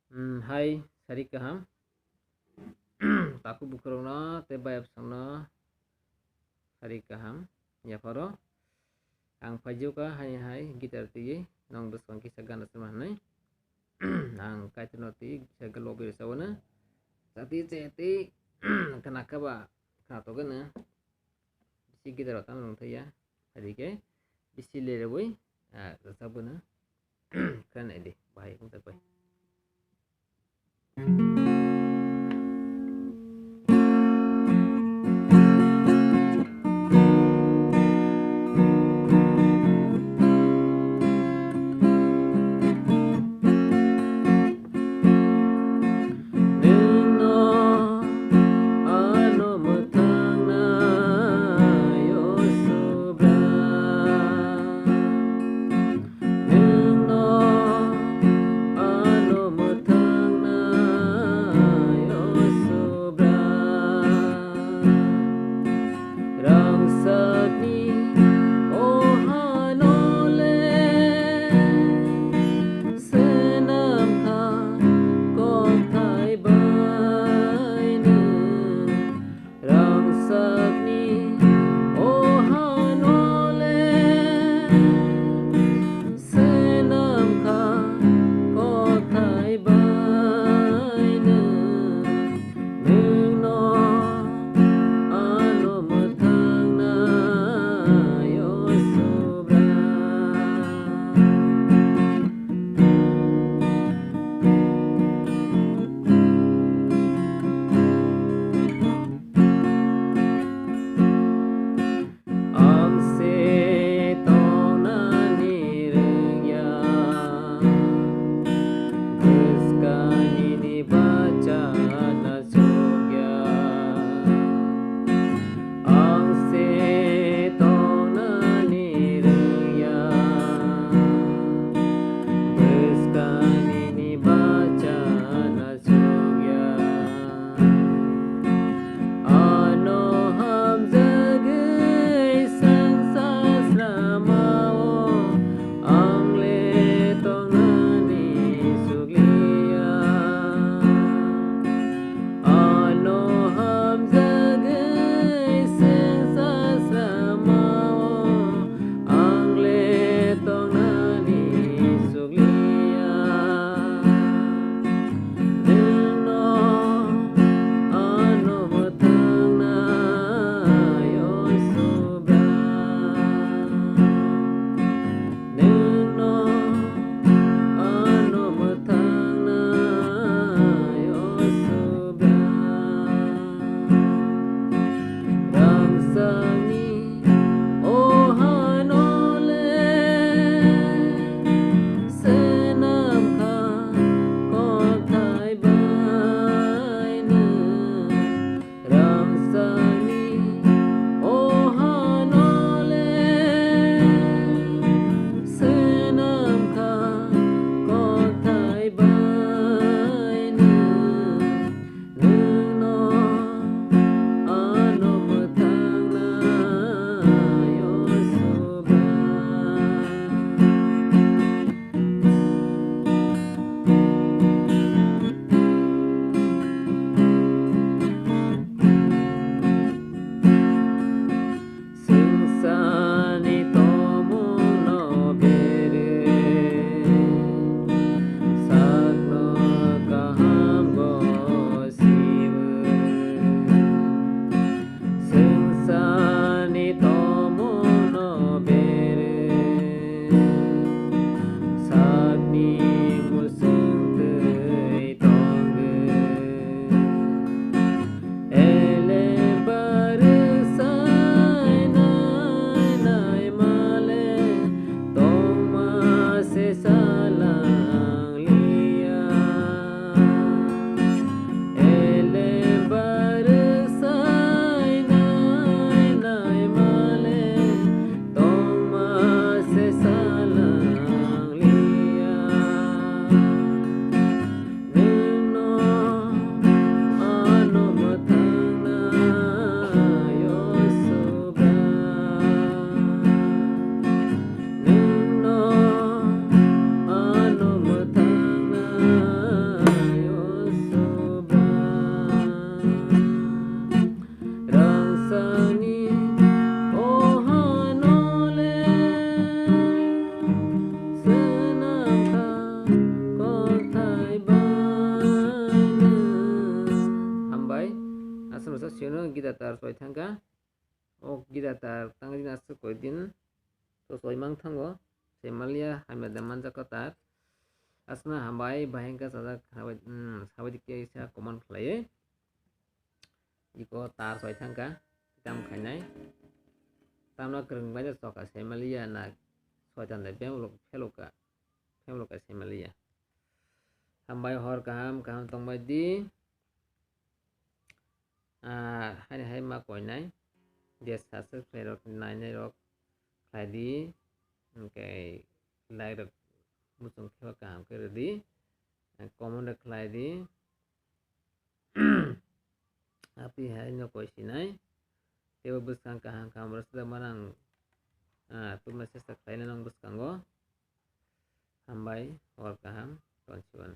Hai, sari kaham. Taku bukurona te bayap sangna sari kaham. Ya faro. Ang paju ka hai gitar ti nong dos kong kisah gana semana. Ang kaitu noti bisa gelobi sawana. Sati ceti kenaka ba kato gana. Bisi gitar otam nong ya. Hari ke bisi lere boy. Sabuna. Kan ede bahaya kung takoy. gidatar soi thangka o gidatar tangdi nas koidin to soimang thango semalia hamada manjaka asna hambai bahengka sajak sabai kaisa common khlaiye iko tar soi thangka tam khainai tamna krung bai soka semalia na soitan da feloka semalia hambai hor kaham tongbai di hai ma koinai dia sasa klerok nai rok khlai kai lai rok musung khewa kaham ke di common rok khlai di api hai no koi sinai tebo buskang kaham rasa manang tu message tak khlai nang buskango hambai hor kaham tonchuan